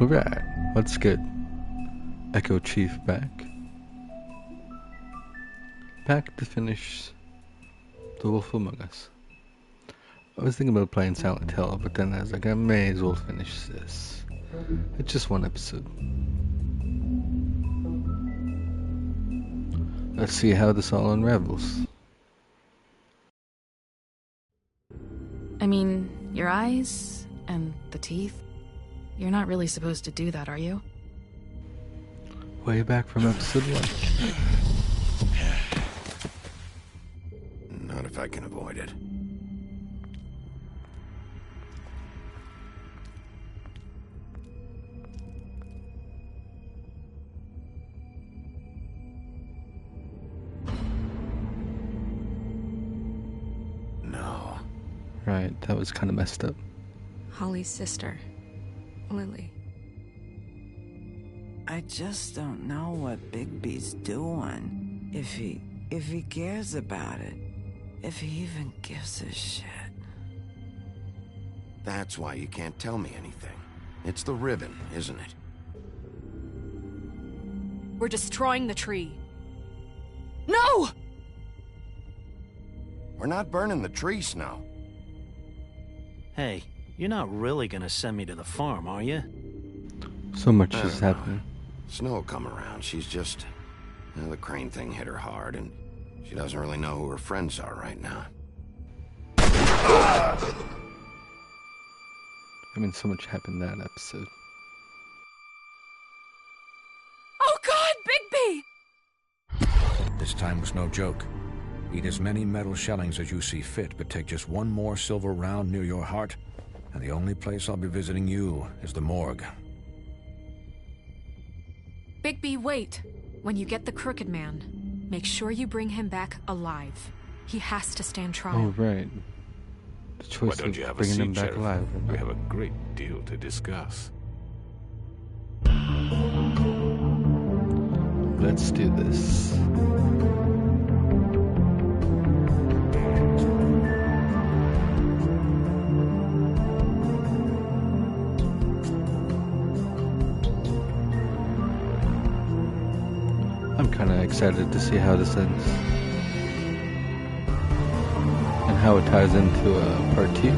Alright, let's get Echo Chief back. Back to finish The Wolf Among Us. I was thinking about playing Silent Hill, but then I was like, I may as well finish this. It's just one episode. Let's see how this all unravels. I mean, your eyes and the teeth. You're not really supposed to do that, are you? Way back from episode 1. Not if I can avoid it. No. Right, that was kind of messed up. Holly's sister, Lily. I just don't know what Bigby's doing. If he cares about it. If he even gives a shit. That's why you can't tell me anything. It's the ribbon, isn't it? We're destroying the tree. No! We're not burning the tree, Snow. Hey, you're not really gonna send me to the farm, are you? So much is happening. Snow will come around. She's just... the crane thing hit her hard, and she doesn't really know who her friends are right now. I mean, so much happened in that episode. Oh God, Bigby! This time was no joke. Eat as many metal shellings as you see fit, but take just one more silver round near your heart, and the only place I'll be visiting you is the morgue. Bigby, wait. When you get the Crooked Man, make sure you bring him back alive. He has to stand trial. Oh, right. The choice Why don't you of have a bringing seat, him back Sheriff? alive. We have a great deal to discuss. Let's do this. I'm kind of excited to see how this ends. And how it ties into part 2.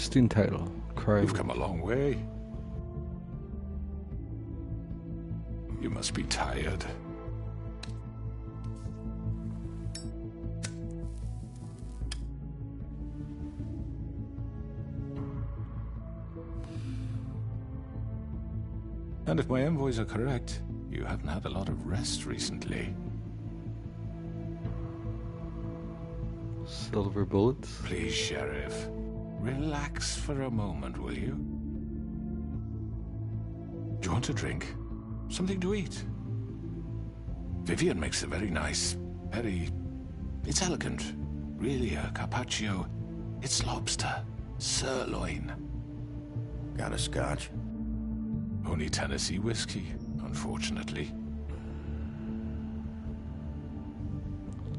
Interesting title. Crime. You've come a long way. You must be tired. And if my envoys are correct, you haven't had a lot of rest recently. Silver bullets. Please, Sheriff, relax for a moment, will you? Do you want a drink? Something to eat? Vivian makes a very nice, it's elegant. Really a carpaccio. It's lobster. Sirloin. Got a scotch? Only Tennessee whiskey, unfortunately.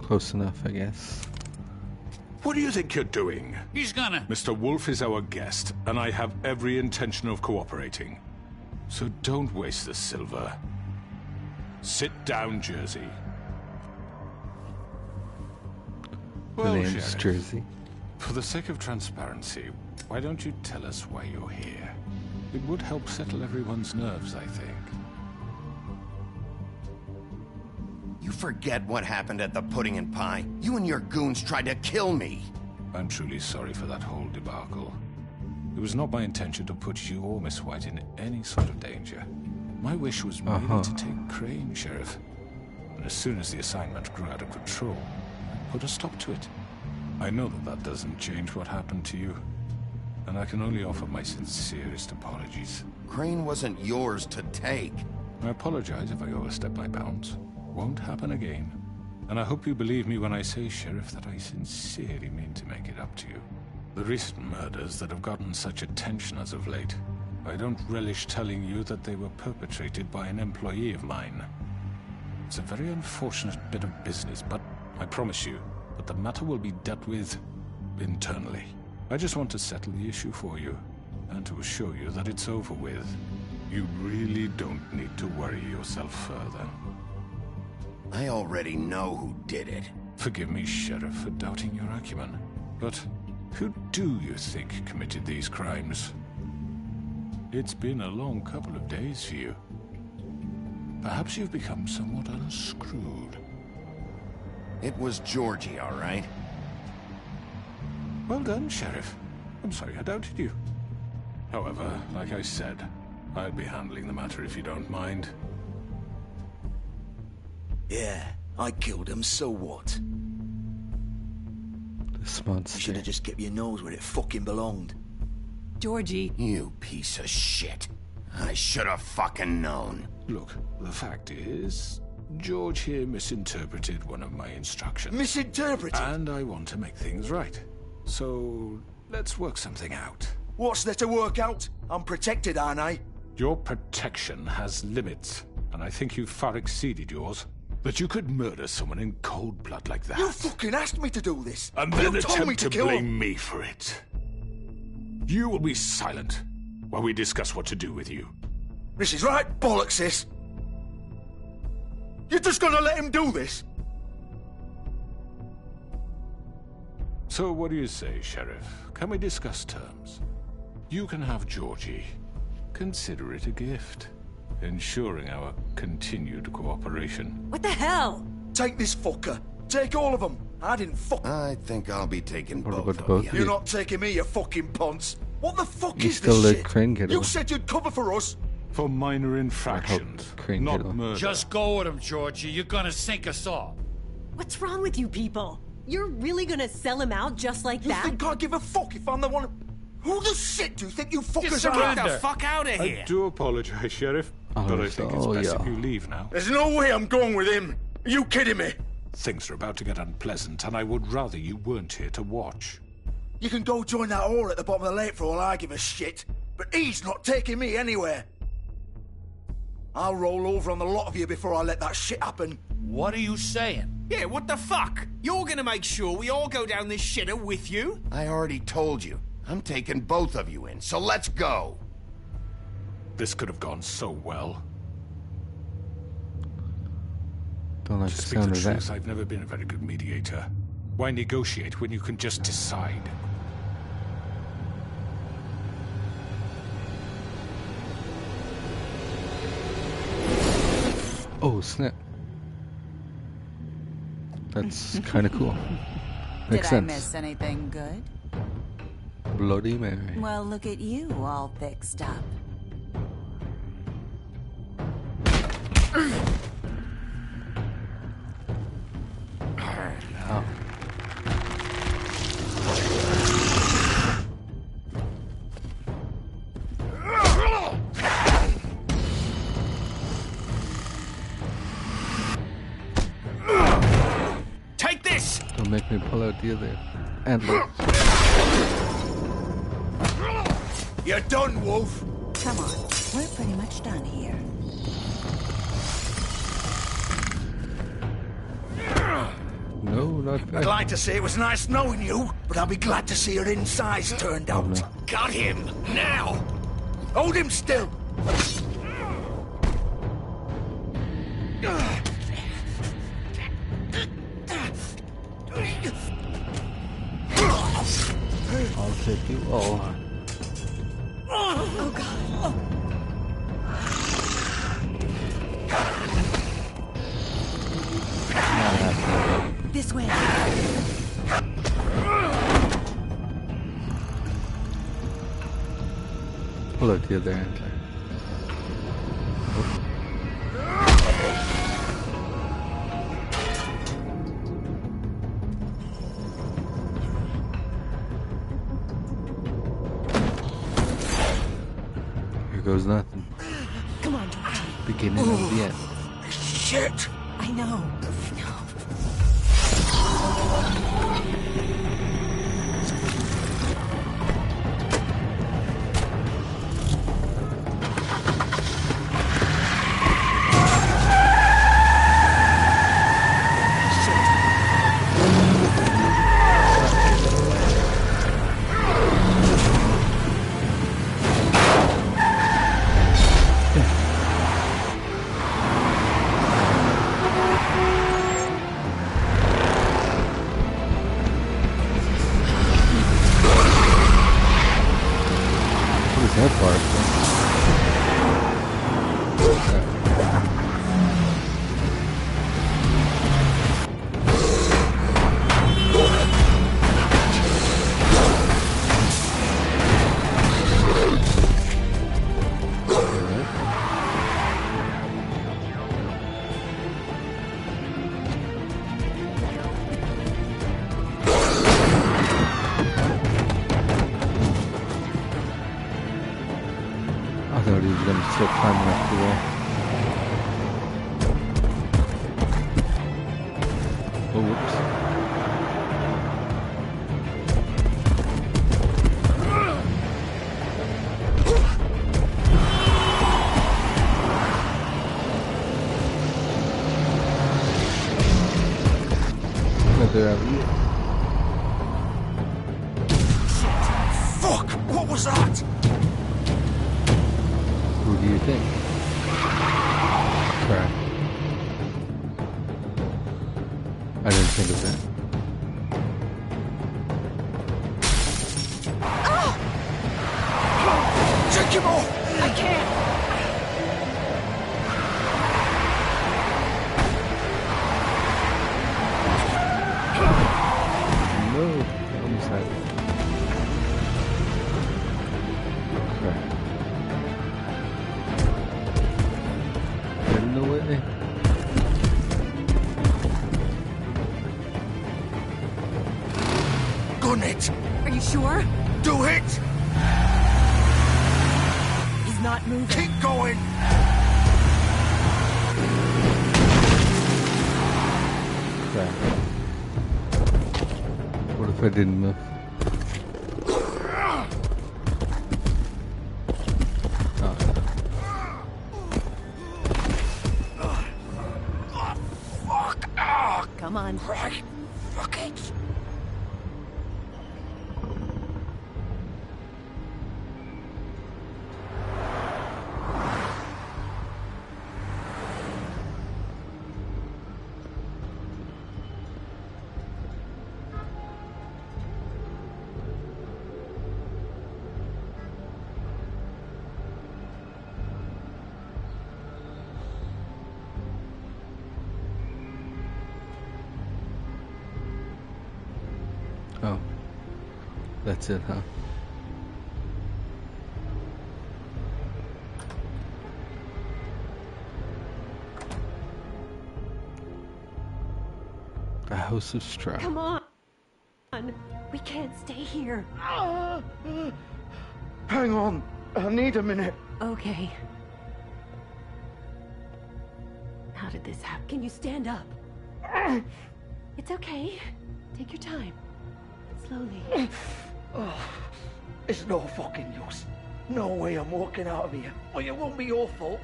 Close enough, I guess. What do you think you're doing? He's gonna... Mr. Wolf is our guest, and I have every intention of cooperating. So don't waste the silver. Sit down, Jersey. The Well, name's Sheriff, Jersey. for the sake of transparency, why don't you tell us why you're here? It would help settle everyone's nerves, I think. You forget what happened at the Pudding and Pie? You and your goons tried to kill me. I'm truly sorry for that whole debacle. It was not my intention to put you or Miss White in any sort of danger. My wish was merely to take Crane, Sheriff. And as soon as the assignment grew out of control, I put a stop to it. I know that doesn't change what happened to you, and I can only offer my sincerest apologies. Crane wasn't yours to take. I apologize if I overstep my bounds. Won't happen again. And I hope you believe me when I say, Sheriff, that I sincerely mean to make it up to you. The recent murders that have gotten such attention as of late, I don't relish telling you that they were perpetrated by an employee of mine. It's a very unfortunate bit of business, but I promise you that the matter will be dealt with internally. I just want to settle the issue for you, and to assure you that it's over with. You really don't need to worry yourself further. I already know who did it. Forgive me, Sheriff, for doubting your acumen, but who do you think committed these crimes? It's been a long couple of days for you. Perhaps you've become somewhat unscrewed. It was Georgie, all right? Well done, Sheriff. I'm sorry I doubted you. However, like I said, I'll be handling the matter if you don't mind. Yeah, I killed him, so what? This You monster. should have just kept your nose where it fucking belonged. Georgie, You piece of shit. I should have fucking known. Look, the fact is, George here misinterpreted one of my instructions. Misinterpreted? And I want to make things right. So, let's work something out. What's there to work out? I'm protected, aren't I? Your protection has limits, and I think you've far exceeded yours. That you could murder someone in cold blood like that. You fucking asked me to do this. And then you told me attempt to to kill blame him. me for it. You will be silent while we discuss what to do with you. This is right bollocks, this. You're just gonna let him do this? So what do you say, Sheriff? Can we discuss terms? You can have Georgie. Consider it a gift, ensuring our continued cooperation. what the hell? Take this fucker. Take all of them. I didn't fuck. I think I'll be taking What both about of both you. of You're not taking me, you fucking ponce. What the fuck You is still this let shit? Crane get You away. said you'd cover for us. For minor infractions, Crane not get off. murder. Just go with him, Georgie. You're gonna sink us all. What's wrong with you people? You're really gonna sell him out just like You that? think I give a fuck if I'm the one? Who the shit do you think you fuckers are? surrender. fuck out of I do apologize, Sheriff, but I think it's Oh, best yeah. if you leave now. There's no way I'm going with him. Are you kidding me? Things are about to get unpleasant, and I would rather you weren't here to watch. You can go join that whore at the bottom of the lake for all I give a shit. But he's not taking me anywhere. I'll roll over on the lot of you before I let that shit happen. What are you saying? Yeah, what the fuck? You're gonna make sure we all go down this shitter with you? I already told you. I'm taking both of you in, so let's go. This could have gone so well. Don't like To the speak the sound of truth, that. I've never been a very good mediator. Why negotiate when you can just decide? Oh, snap. That's kind of cool. Makes Did I sense. miss anything good? Bloody Mary. Well, look at you, all fixed up. Oh. Take this! Don't make me pull out the other antler. You're done, Wolf. Come on, we're pretty much done here. No, not I'd fair. like to say it was nice knowing you, but I'll be glad to see your insides turned out. no. Got him! Now! Hold him still! I'll take you all on. Oh, God. This way. Pull out the other antler. Here goes nothing. Come on, Georgie. Beginning of the end. Shit! I know. What is that part? I thought he was going to still climbing up the wall. Oh, whoops. Another avenue. Fuck! What was that? Who do you think? Crap. I didn't think of that. Take him off! I can't. No, I almost had it. Crap. Get in the way. Gun it! Are you sure? Do it! He's not moving. Keep going! Crap. What if I didn't move? Come on. Right. Fuck it. Oh. That's it, huh? The House of Straw. Come on. We can't stay here. Hang on. I need a minute. Okay. How did this happen? Can you stand up? It's okay. Take your time. Slowly. It's no fucking use. No way I'm walking out of here. Well, it won't be your fault.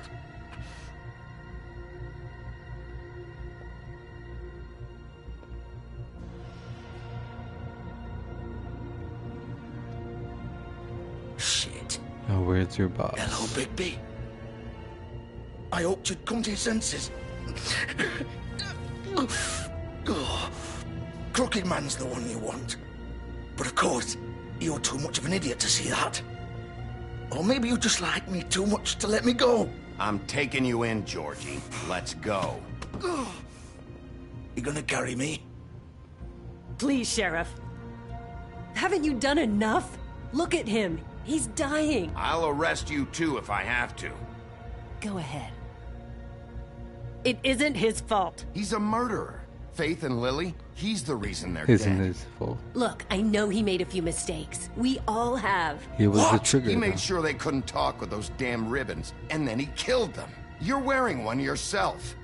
Shit. Oh, where's your boss? Hello, Bigby. I hoped you'd come to your senses. Crooked Man's the one you want. But of course, you're too much of an idiot to see that. Or maybe you just like me too much to let me go. I'm taking you in, Georgie. Let's go. You gonna carry me? Please, Sheriff. Haven't you done enough? Look at him. He's dying. I'll arrest you too if I have to. Go ahead. It isn't his fault. He's a murderer. Faith and Lily, he's the reason they're Isn't dead. his fault. Look, I know he made a few mistakes. We all have. He was the What? trigger. He made though. sure they couldn't talk with those damn ribbons, and then he killed them. You're wearing one yourself.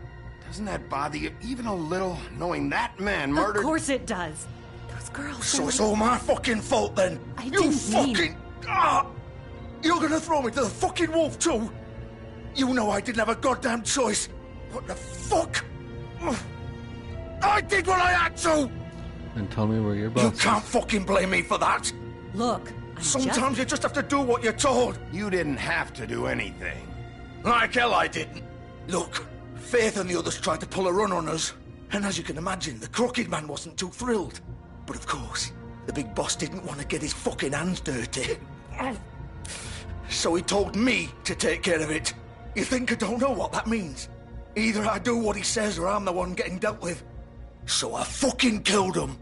Doesn't that bother you even a little, knowing that man murdered... Of course it does. Those girls... So it's all my fucking fault then? I You didn't fucking... mean- You're gonna throw me to the fucking wolf too? You know I didn't have a goddamn choice. What the fuck? I did what I had to! And tell me where your boss You is. can't fucking blame me for that. Look, Sometimes you just have to do what you're told. You didn't have to do anything. Like hell I didn't. Look, Faith and the others tried to pull a run on us. And as you can imagine, the Crooked Man wasn't too thrilled. But of course, the big boss didn't want to get his fucking hands dirty. So he told me to take care of it. You think I don't know what that means? Either I do what he says or I'm the one getting dealt with. So I fucking killed him.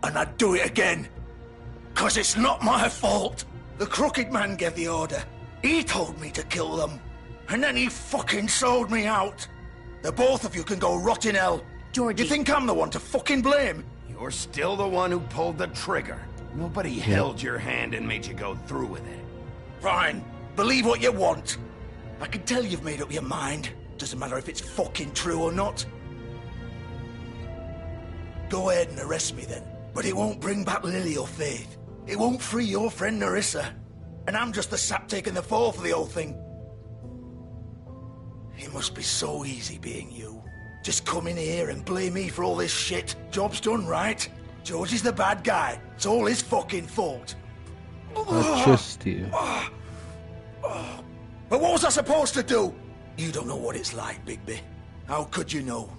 And I'd do it again. 'Cause it's not my fault. The Crooked Man gave the order. He told me to kill them. And then he fucking sold me out. The both of you can go rot in hell. Georgie. You think I'm the one to fucking blame? You're still the one who pulled the trigger. Nobody held your hand and made you go through with it. Fine. Believe what you want. I can tell you've made up your mind. Doesn't matter if it's fucking true or not. Go ahead and arrest me then. But it won't bring back Lily or Faith. It won't free your friend Nerissa. And I'm just the sap taking the fall for the whole thing. It must be so easy being you. Just come in here and blame me for all this shit. Job's done, right? George is the bad guy. It's all his fucking fault. I trust you. But what was I supposed to do? You don't know what it's like, Bigby. How could you know?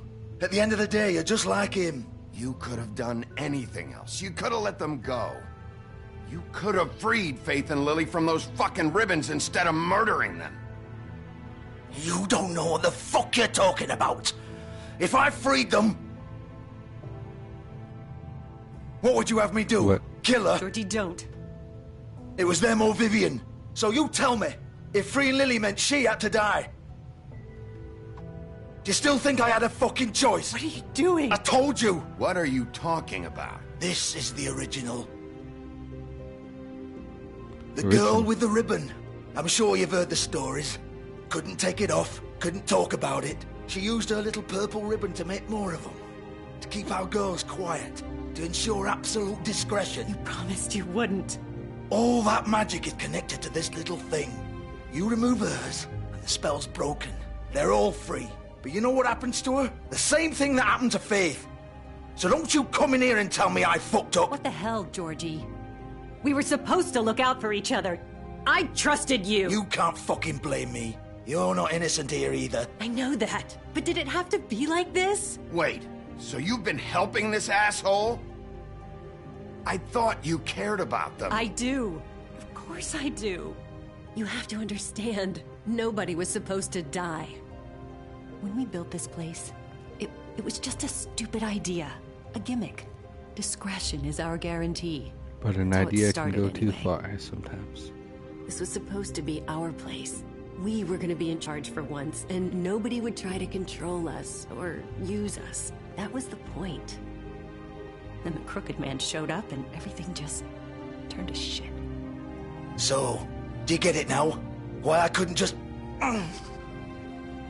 At the end of the day, you're just like him. You could have done anything else. You could have let them go. You could have freed Faith and Lily from those fucking ribbons instead of murdering them. You don't know what the fuck you're talking about. If I freed them... What would you have me do? What? Kill her? Georgie, don't. It was them or Vivian. So you tell me, if freeing Lily meant she had to die. Do you still think I had a fucking choice? What are you doing? I told you. What are you talking about? This is the original. The girl with the ribbon. I'm sure you've heard the stories. Couldn't take it off, couldn't talk about it. She used her little purple ribbon to make more of them. To keep our girls quiet. To ensure absolute discretion. You promised you wouldn't. All that magic is connected to this little thing. You remove hers, and the spell's broken. They're all free. But you know what happens to her? The same thing that happened to Faith. So don't you come in here and tell me I fucked up. What the hell, Georgie? We were supposed to look out for each other. I trusted you. You can't fucking blame me. You're not innocent here either. I know that. But did it have to be like this? Wait, so you've been helping this asshole? I thought you cared about them. I do. Of course I do. You have to understand, nobody was supposed to die. When we built this place, it was just a stupid idea. A gimmick. Discretion is our guarantee. But an That's how it idea can started go too anyway. far sometimes. This was supposed to be our place. We were gonna be in charge for once, and nobody would try to control us or use us. That was the point. Then the Crooked Man showed up and everything just turned to shit. So, do you get it now? Why I couldn't just...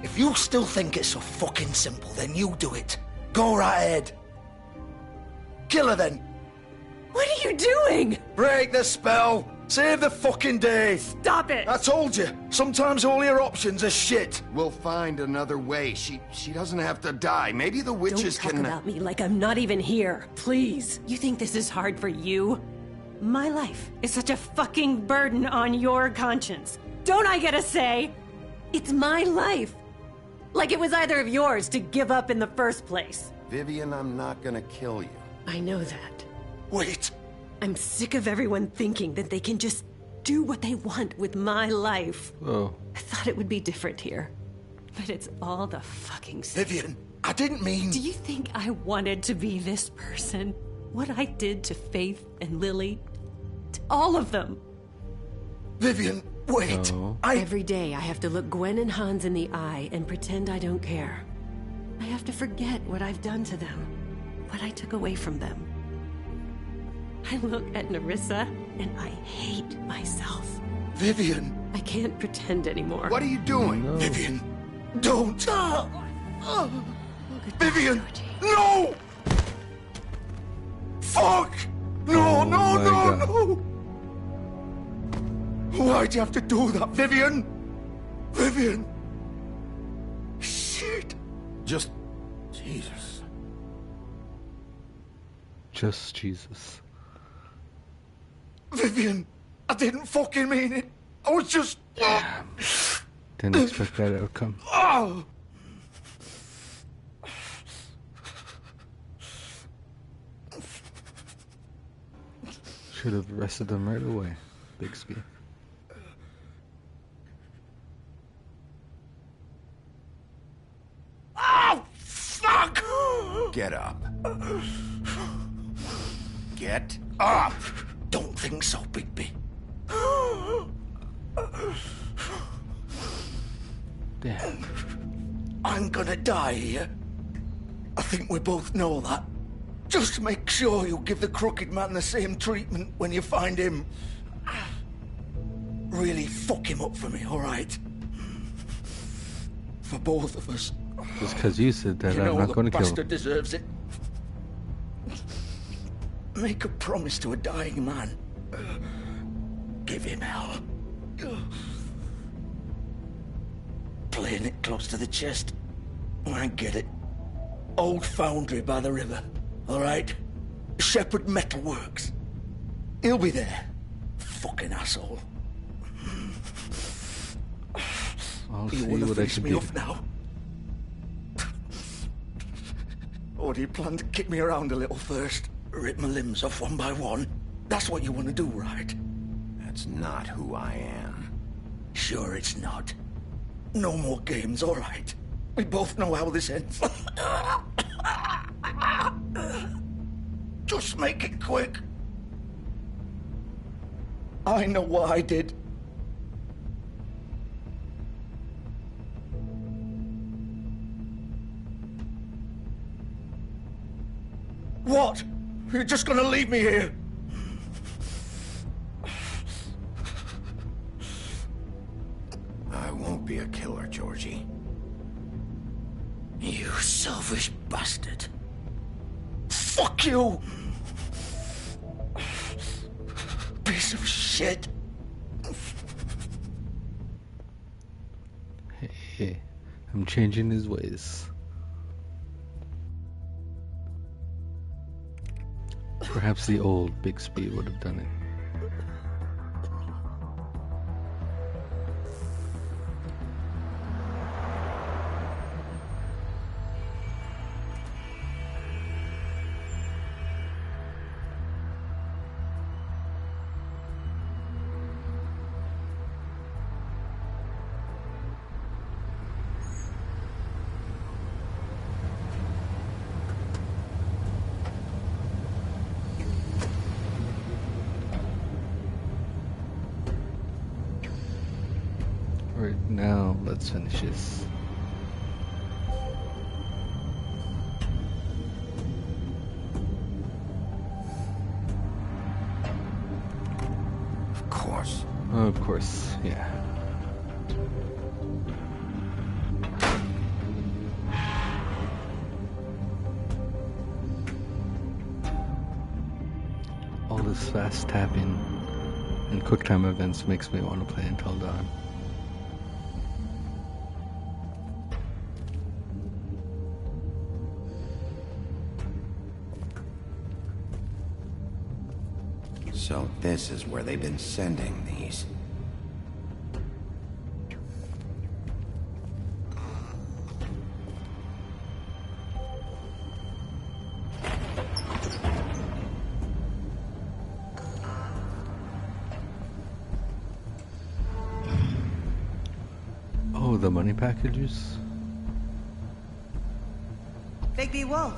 If you still think it's so fucking simple, then you do it. Go right ahead. Kill her then. What are you doing? Break the spell. Save the fucking day. Stop it. I told you. Sometimes all your options are shit. We'll find another way. She doesn't have to die. Maybe the witches Don't talk can... about me like I'm not even here. Please. You think this is hard for you? My life is such a fucking burden on your conscience. Don't I get a say? It's my life. Like it was either of yours to give up in the first place. Vivian, I'm not gonna kill you. I know that. Wait. I'm sick of everyone thinking that they can just do what they want with my life. Oh. I thought it would be different here. But it's all the fucking same. Vivian, I didn't mean... Do you think I wanted to be this person? What I did to Faith and Lily? To all of them? Vivian, wait. No. Every day I have to look Gwen and Hans in the eye and pretend I don't care. I have to forget what I've done to them. What I took away from them. I look at Nerissa and I hate myself. Vivian. I can't pretend anymore. What are you doing? No. Vivian, don't. Vivian, no! Fuck! No, Oh no, my no, God. no! Why'd you have to do that, Vivian? Vivian! Shit! Just... Jesus. Just Jesus. Vivian, I didn't fucking mean it. I was just... Didn't expect that outcome. Oh! Should have arrested them right away, Bixby. Oh, fuck! Get up. Get up! Don't think so, Bigby. Damn. I'm gonna die here. I think we both know that. Just make sure you give the Crooked Man the same treatment when you find him. Really fuck him up for me, alright? For both of us. Just because you said that, You I'm know not the going to kill bastard him. deserves it. Make a promise to a dying man. Give him hell. Playing it close to the chest. I get it. Old foundry by the river. Alright? Shepherd Metalworks. He'll be there. Fucking asshole. I'll You see wanna what I fix can me do. off now? Or do you plan to kick me around a little first? Rip my limbs off one by one? That's what you want to do, right? That's not who I am. Sure it's not. No more games, all right. We both know how this ends. Just make it quick. I know what I did. What? You're just gonna leave me here? I won't be a killer, Georgie. You selfish bastard. Fuck you! Piece of shit. Hey, I'm changing his ways. Perhaps the old Bixby would have done it. Right now, let's finish this. Of course. Of course, yeah. All this fast tapping and QuickTime events makes me want to play Until Dawn. So this is where they've been sending these. Oh, the money packages? Bigby Wolf.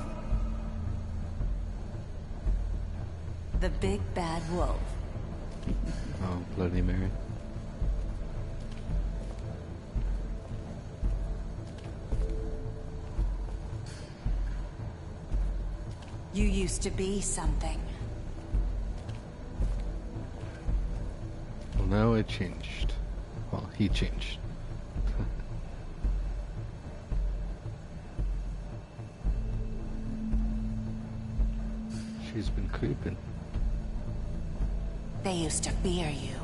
The big bad wolf. Oh, Bloody Mary. You used to be something. Well, now it changed. Well, he changed. She's been creeping. They used to fear you.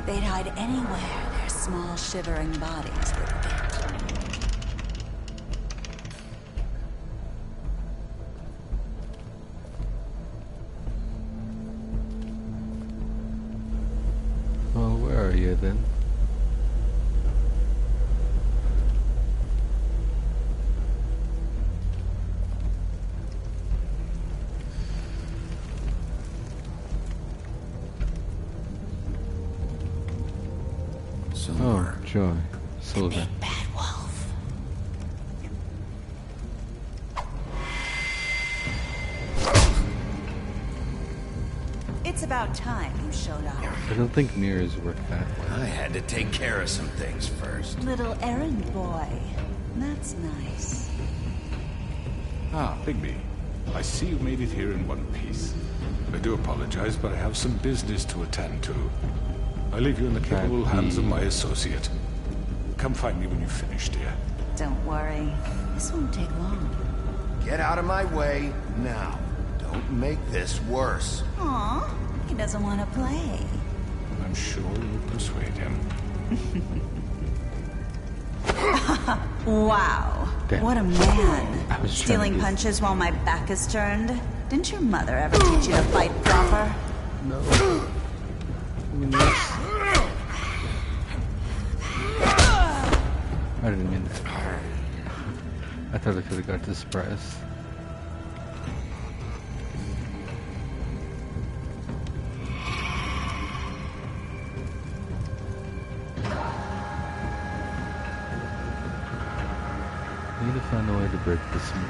They'd hide anywhere their small shivering bodies would fit. Well, where are you then? Oh, joy. Silver. Big bad wolf. It's about time you showed up. I don't think mirrors work that way. I had to take care of some things first. Little errand boy. That's nice. Ah, Bigby. I see you've made it here in one piece. I do apologize, but I have some business to attend to. I leave you in the capable hands of my associate. Come find me when you've finished, dear. Don't worry. This won't take long. Get out of my way now. Don't make this worse. Aw, he doesn't want to play. I'm sure you'll persuade him. Wow. Damn. What a man. I was Stealing trying to punches while my back is turned. Didn't your mother ever teach you to fight proper? No. I mean, yes. I didn't mean that. I thought I could have got this surprise. I need to find a way to break this moon.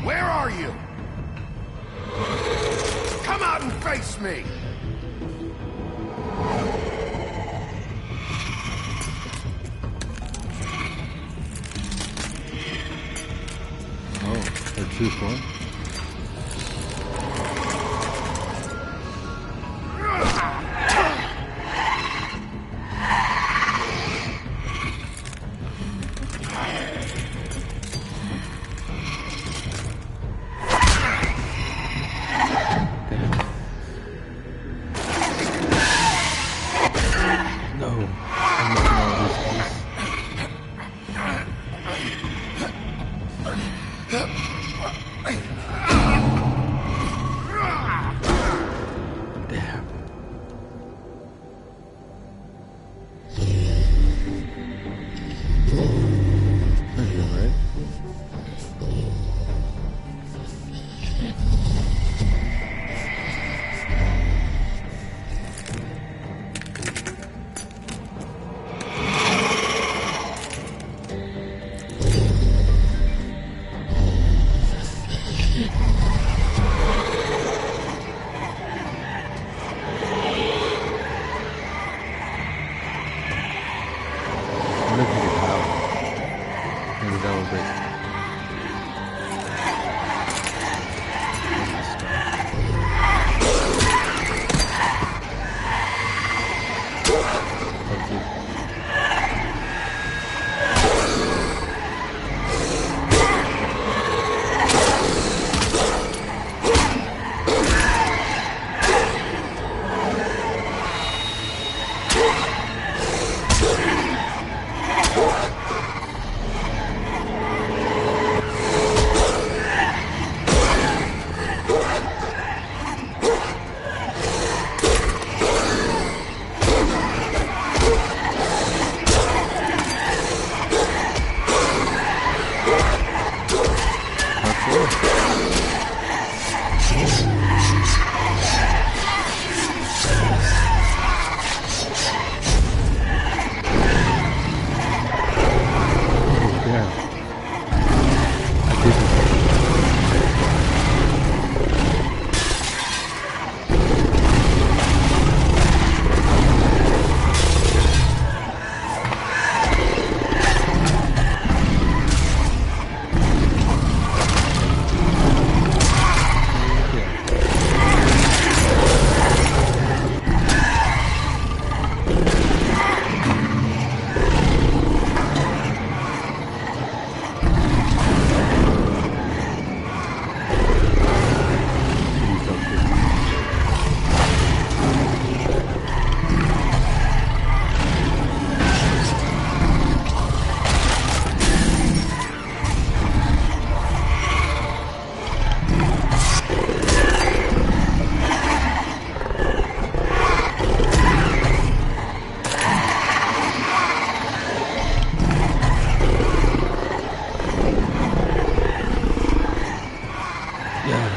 Where are you? Come out and face me! too far.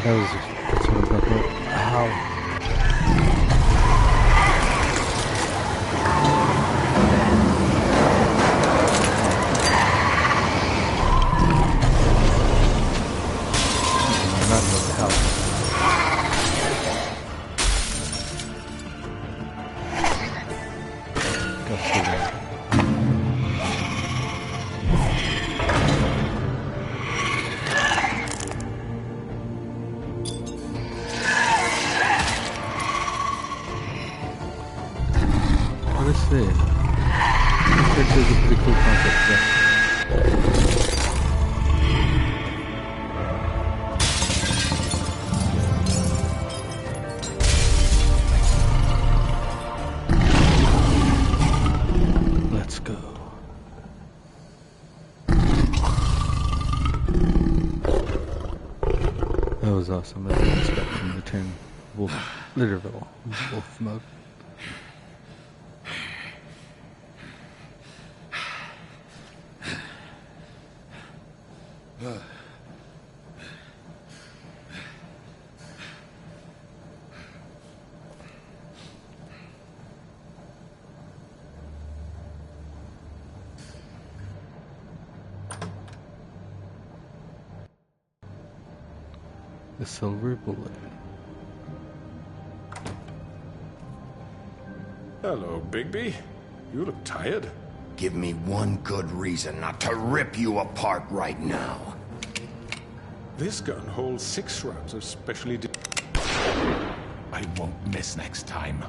That's what I'm talking about. Ow. Not enough health. Go figure. Let's see. This is a pretty cool concept, yeah. Let's go. That was awesome. I didn't expect him to turn literal wolf mode. The silver bullet. Hello, Bigby. You look tired. Give me one good reason not to rip you apart right now. This gun holds 6 rounds of specially I won't miss next time.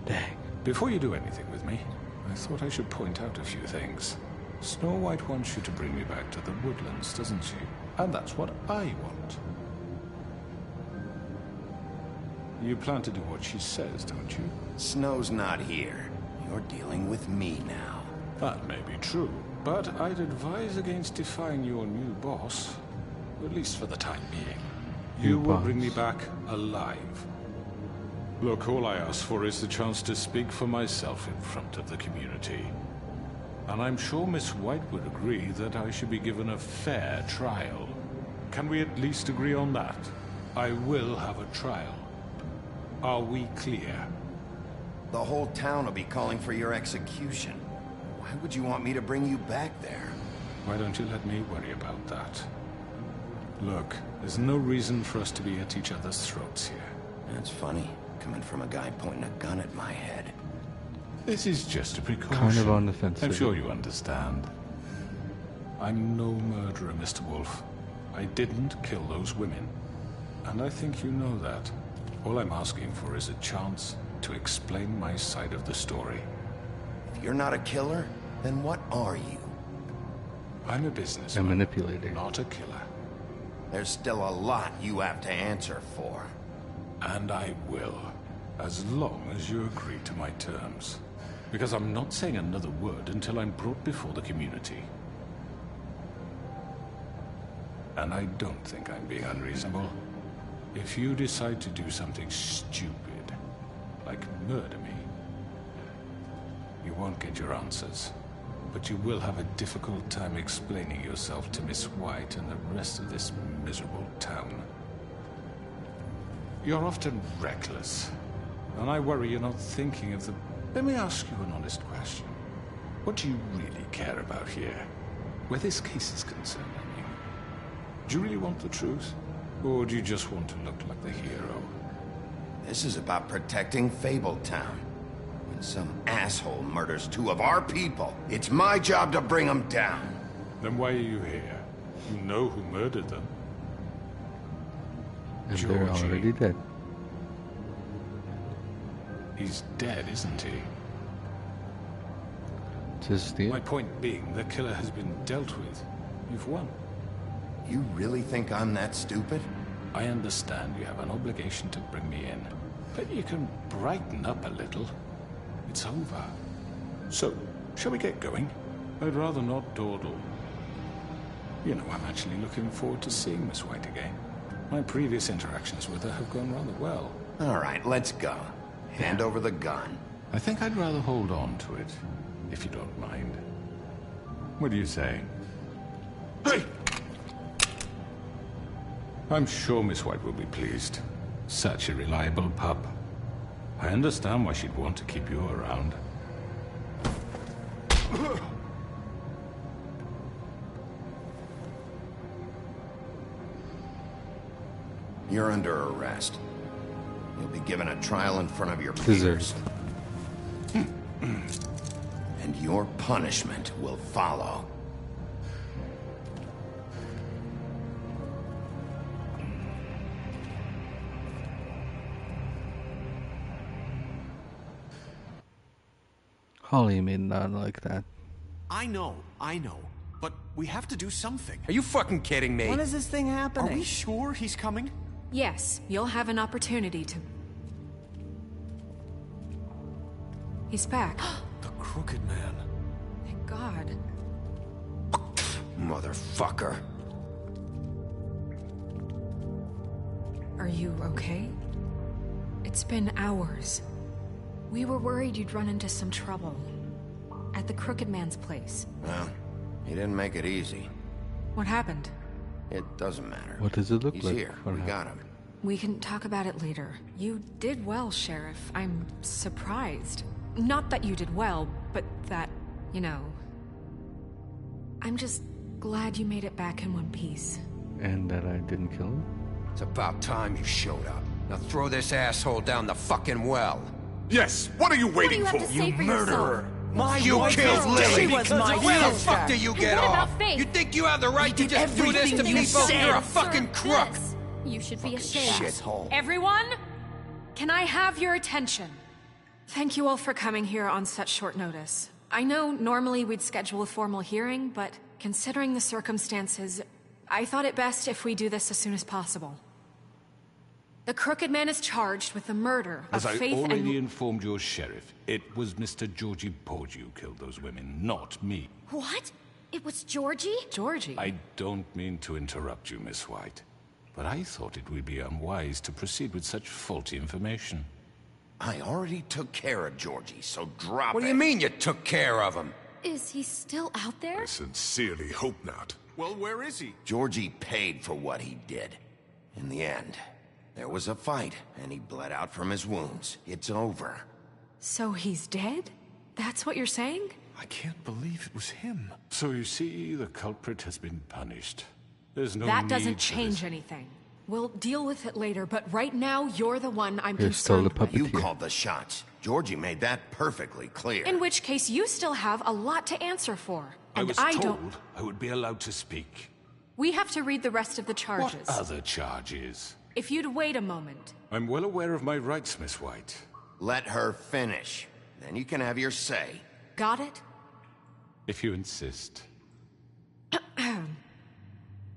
Dang. Before you do anything with me, I thought I should point out a few things. Snow White wants you to bring me back to the woodlands, doesn't she? And that's what I want. You plan to do what she says, don't you? Snow's not here. You're dealing with me now. That may be true, but I'd advise against defying your new boss, at least for the time being. You will bring me back alive. Look, all I ask for is the chance to speak for myself in front of the community. And I'm sure Miss White would agree that I should be given a fair trial. Can we at least agree on that? I will have a trial. Are we clear? The whole town will be calling for your execution. Why would you want me to bring you back there? Why don't you let me worry about that? Look, there's no reason for us to be at each other's throats here. That's funny, coming from a guy pointing a gun at my head. This is just a precaution. Kind of on the fence. I'm sure you understand. I'm no murderer, Mr. Wolf. I didn't kill those women. And I think you know that. All I'm asking for is a chance to explain my side of the story. If you're not a killer, then what are you? I'm a businessman. A manipulator. Not a killer. There's still a lot you have to answer for. And I will, as long as you agree to my terms. Because I'm not saying another word until I'm brought before the community. And I don't think I'm being unreasonable. If you decide to do something stupid, like murder me, you won't get your answers. But you will have a difficult time explaining yourself to Miss White and the rest of this miserable town. You're often reckless, and I worry you're not thinking of the... Let me ask you an honest question. What do you really care about here? Where this case is concerned, I mean. Do you really want the truth? Or do you just want to look like the hero? This is about protecting Fabletown. When some asshole murders 2 of our people, it's my job to bring them down. Then why are you here? You know who murdered them. And they're already dead. He's dead, isn't he? Just the... My point being, the killer has been dealt with. You've won. You really think I'm that stupid? I understand you have an obligation to bring me in, but you can brighten up a little. It's over. So, shall we get going? I'd rather not dawdle. You know, I'm actually looking forward to seeing Miss White again. My previous interactions with her have gone rather well. All right, let's go. Hand over the gun. I think I'd rather hold on to it, if you don't mind. What do you say? Hey! I'm sure Miss White will be pleased. Such a reliable pup. I understand why she'd want to keep you around. You're under arrest. You'll be given a trial in front of your peers. And your punishment will follow. Holly made not like that. I know. But we have to do something. Are you fucking kidding me? When is this thing happening? Are we sure he's coming? Yes, you'll have an opportunity to... He's back. The Crooked Man. Thank God. Motherfucker. Are you okay? It's been hours. We were worried you'd run into some trouble. At the Crooked Man's place. Well, he didn't make it easy. What happened? It doesn't matter. What does it look He's like? here. We got him. We can talk about it later. You did well, Sheriff. I'm surprised. Not that you did well, but that, you know... I'm just glad you made it back in one piece. And that I didn't kill him? It's about time you showed up. Now throw this asshole down the fucking well. Yes, what are you waiting What do you have for? to say for murderer! yourself? My You wife killed is Lily. dead She because was my of Where the sister. fuck do you And get what off? about Faith? You think you have the right to did just do this to everything you people? said. You're a fucking crook. You should be ashamed. Shithole. Everyone, can I have your attention? Thank you all for coming here on such short notice. I know normally we'd schedule a formal hearing, but considering the circumstances, I thought it best if we do this as soon as possible. The Crooked Man is charged with the murder of As I Faith already and... informed your sheriff, it was Mr. Georgie Porgy who killed those women, not me. What? It was Georgie? Georgie? I don't mean to interrupt you, Miss White, but I thought it would be unwise to proceed with such faulty information. I already took care of Georgie, so drop it. What do you mean you took care of him? Is he still out there? I sincerely hope not. Well, where is he? Georgie paid for what he did. In the end, there was a fight, and he bled out from his wounds. It's over. So he's dead? That's what you're saying? I can't believe it was him. So you see, the culprit has been punished. There's no That need doesn't for change this. anything. We'll deal with it later, but right now, you're the one I'm You're still concerned the with. You puppeteer. called the shots. Georgie made that perfectly clear. In which case, you still have a lot to answer for. I And was I told don't... I would be allowed to speak. We have to read the rest of the charges. What other charges? If you'd wait a moment. I'm well aware of my rights, Miss White. Let her finish. Then you can have your say. Got it? If you insist.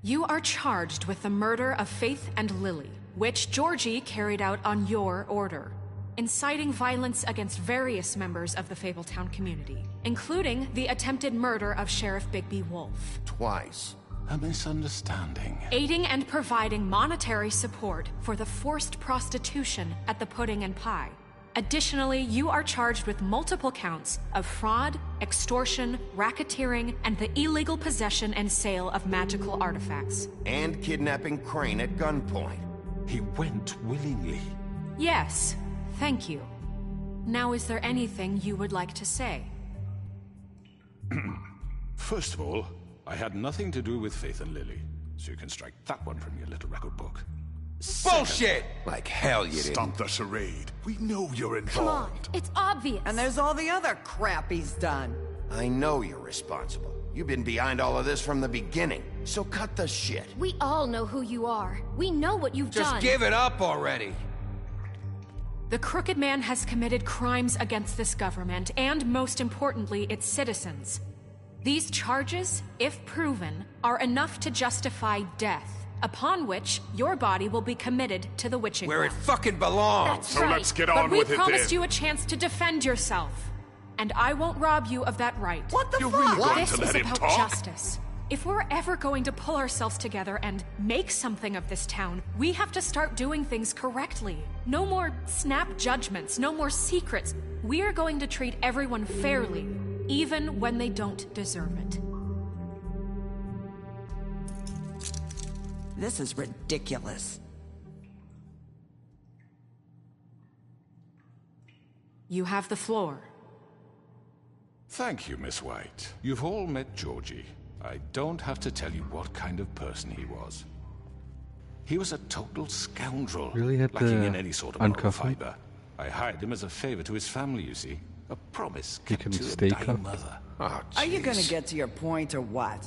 You are charged with the murder of Faith and Lily, which Georgie carried out on your order, inciting violence against various members of the Fabletown community, including the attempted murder of Sheriff Bigby Wolf. Twice. A misunderstanding. Aiding and providing monetary support for the forced prostitution at the Pudding and Pie. Additionally, you are charged with multiple counts of fraud, extortion, racketeering, and the illegal possession and sale of magical artifacts. And kidnapping Crane at gunpoint. He went willingly. Yes, thank you. Now, is there anything you would like to say? First of all, I had nothing to do with Faith and Lily, so you can strike that one from your little record book. Bullshit! Like hell you didn't. Stop the charade. We know you're involved. Come on, it's obvious. And there's all the other crap he's done. I know you're responsible. You've been behind all of this from the beginning, so cut the shit. We all know who you are. We know what you've Just done. give it up already. The Crooked Man has committed crimes against this government, and most importantly, its citizens. These charges, if proven, are enough to justify death, upon which your body will be committed to the witching Where it well. fucking belongs. That's right. Let's get But on we with it promised then. you a chance to defend yourself, and I won't rob you of that right. What the You're fuck? really going This to is let him about talk? justice. If we're ever going to pull ourselves together and make something of this town, we have to start doing things correctly. No more snap judgments, no more secrets. We are going to treat everyone fairly, even when they don't deserve it. This is ridiculous. You have the floor. Thank you, Miss White. You've all met Georgie. I don't have to tell you what kind of person he was. He was a total scoundrel, Really had lacking to in any sort of moral uncuff him? fiber. I hired him as a favor to his family, you see. A promise He kept can to stay a dying cuffed? mother. Oh, Are you gonna jeez. get to your point or what?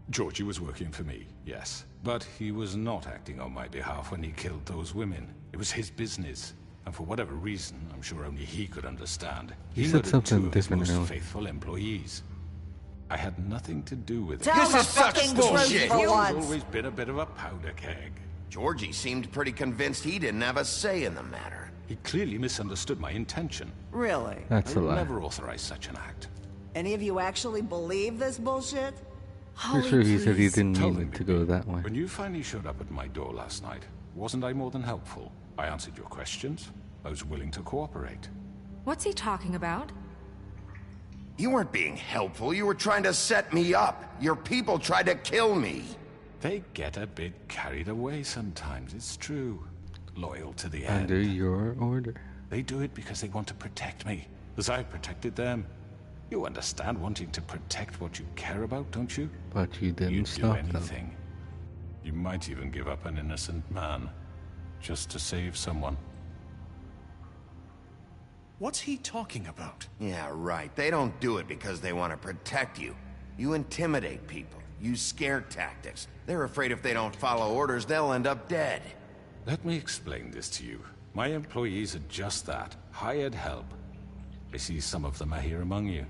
Georgie was working for me, yes. But he was not acting on my behalf when he killed those women. It was his business. And for whatever reason, I'm sure only he could understand, You he said murdered something two of his different most earlier. faithful employees. I had nothing to do with it. Tell This the is such fucking bullshit. truth for He's once. always been a bit of a powder keg. Georgie seemed pretty convinced he didn't have a say in the matter. He clearly misunderstood my intention. Really? That's I a would lie. never authorize such an act. Any of you actually believe this bullshit? Pretty sure he said he didn't Tell mean me, it to go that way. When you finally showed up at my door last night, wasn't I more than helpful? I answered your questions. I was willing to cooperate. What's he talking about? You weren't being helpful. You were trying to set me up. Your people tried to kill me. They get a bit carried away sometimes, it's true. Loyal to the end. Under your order. They do it because they want to protect me, as I've protected them. You understand wanting to protect what you care about, don't you? But you didn't You'd do stop them. anything. You might even give up an innocent man, just to save someone. What's he talking about? Yeah, right. They don't do it because they want to protect you. You intimidate people, use scare tactics. They're afraid if they don't follow orders, they'll end up dead. Let me explain this to you. My employees are just that, hired help. I see some of them are here among you.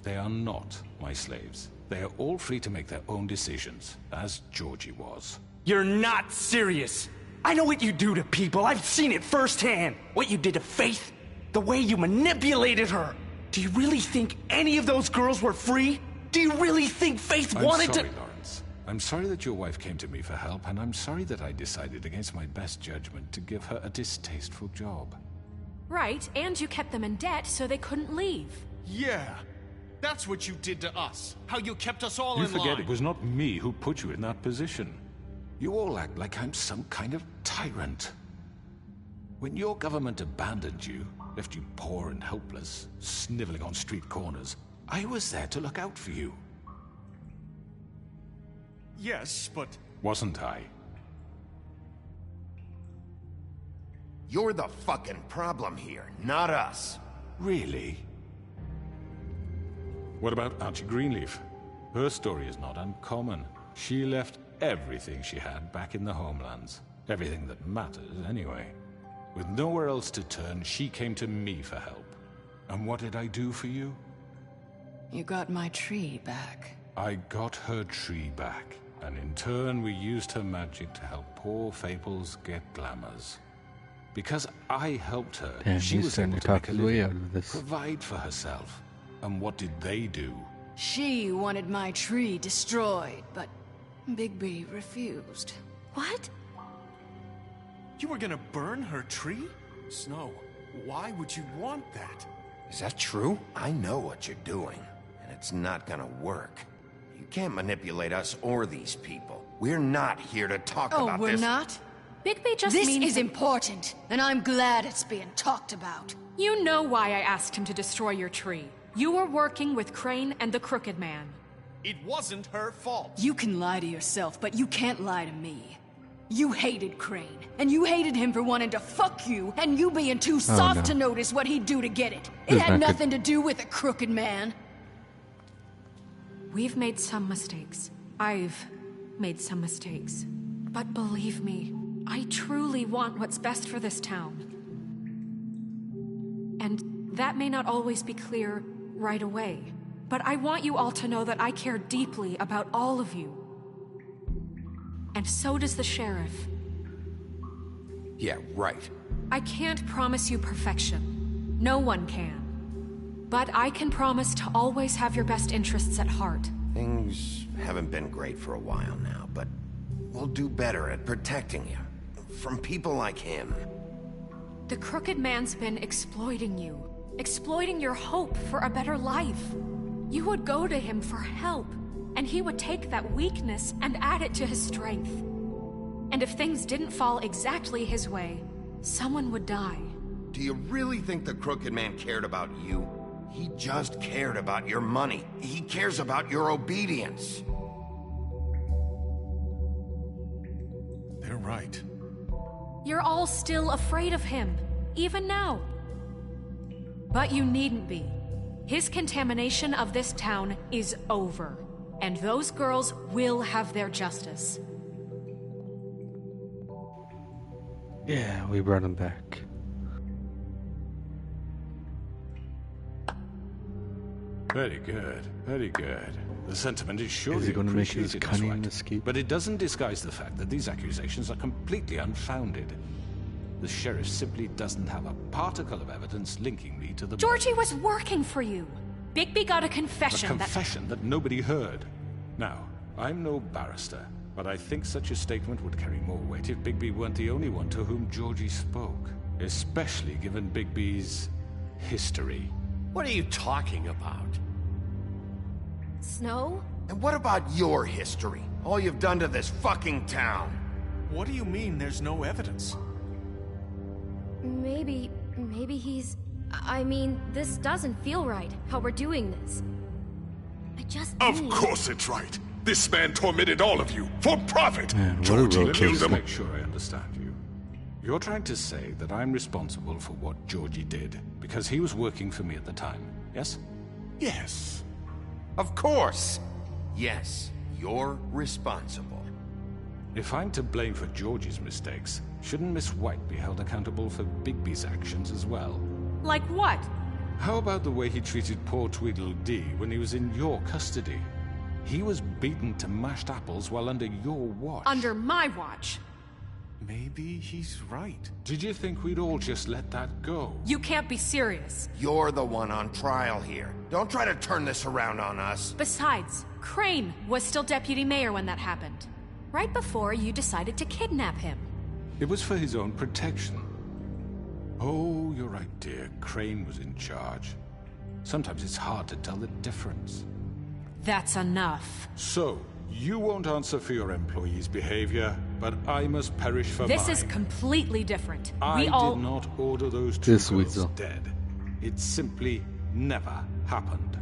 They are not my slaves. They are all free to make their own decisions, as Georgie was. You're not serious. I know what you do to people. I've seen it firsthand. What you did to Faith. The way you manipulated her. Do you really think any of those girls were free? Do you really think Faith wanted to— I'm sorry, Lawrence. I'm sorry that your wife came to me for help, and I'm sorry that I decided against my best judgment to give her a distasteful job. Right, and you kept them in debt so they couldn't leave. Yeah. That's what you did to us. How you kept us all You in line. forget it was not me who put you in that position. You all act like I'm some kind of tyrant. When your government abandoned you, left you poor and helpless, sniveling on street corners, I was there to look out for you. Yes, but... Wasn't I? You're the fucking problem here, not us. Really? What about Archie Greenleaf? Her story is not uncommon. She left everything she had back in the homelands. Everything that matters, anyway. With nowhere else to turn, she came to me for help. And what did I do for you? You got my tree back. I got her tree back. And in turn, we used her magic to help poor Fables get glamours. Because I helped her, Damn, she he's was starting able to to make talk a his way living, out of this. provide for herself. And what did they do? She wanted my tree destroyed, but Bigby refused. What? You were gonna burn her tree? Snow, why would you want that? Is that true? I know what you're doing, and it's not gonna work. You can't manipulate us or these people. We're not here to talk about Oh, we're this. not? Bigby just This means is important, and I'm glad it's being talked about. You know why I asked him to destroy your tree. You were working with Crane and the Crooked Man. It wasn't her fault. You can lie to yourself, but you can't lie to me. You hated Crane, and you hated him for wanting to fuck you, and you being too soft no. to notice what he'd do to get it. This It is had not good. nothing to do with a Crooked Man. We've made some mistakes. I've made some mistakes. But believe me, I truly want what's best for this town. And that may not always be clear right away, but I want you all to know that I care deeply about all of you. And so does the sheriff. Yeah, right. I can't promise you perfection. No one can. But I can promise to always have your best interests at heart. Things haven't been great for a while now, but we'll do better at protecting you. From people like him. The Crooked Man's been exploiting you. Exploiting your hope for a better life. You would go to him for help, and he would take that weakness and add it to his strength. And if things didn't fall exactly his way, someone would die. Do you really think the Crooked Man cared about you? He just cared about your money. He cares about your obedience. They're right. You're all still afraid of him, even now. But you needn't be. His contamination of this town is over, and those girls will have their justice. Yeah, we brought him back. Very good, very good. The sentiment is surely Is he going to make his appreciated, Miss cunning White. escape? But it doesn't disguise the fact that these accusations are completely unfounded. The sheriff simply doesn't have a particle of evidence linking me to the... Georgie was working for you. Bigby got a confession A confession that nobody heard. Now, I'm no barrister, but I think such a statement would carry more weight if Bigby weren't the only one to whom Georgie spoke. Especially given Bigby's history. What are you talking about? Snow? And what about your history? All you've done to this fucking town? What do you mean there's no evidence? Maybe he's... I mean, this doesn't feel right, how we're doing this. I just Of need... course it's right. This man tormented all of you for profit. Man, what a Georgie roller killed coaster. him. Make sure I understand you. You're trying to say that I'm responsible for what Georgie did because he was working for me at the time, yes? Yes. Of course. Yes, you're responsible. If I'm to blame for Georgie's mistakes, shouldn't Miss White be held accountable for Bigby's actions as well? Like what? How about the way he treated poor Tweedledee when he was in your custody? He was beaten to mashed apples while under your watch. Under my watch. Maybe he's right. Did you think we'd all just let that go? You can't be serious. You're the one on trial here. Don't try to turn this around on us. Besides, Crane was still deputy mayor when that happened. Right before you decided to kidnap him. It was for his own protection. Oh, you're right, dear. Crane was in charge. Sometimes it's hard to tell the difference. That's enough. So, you won't answer for your employees' behavior, but I must perish for mine. This is completely different. I did not order those two girls dead. It simply never happened.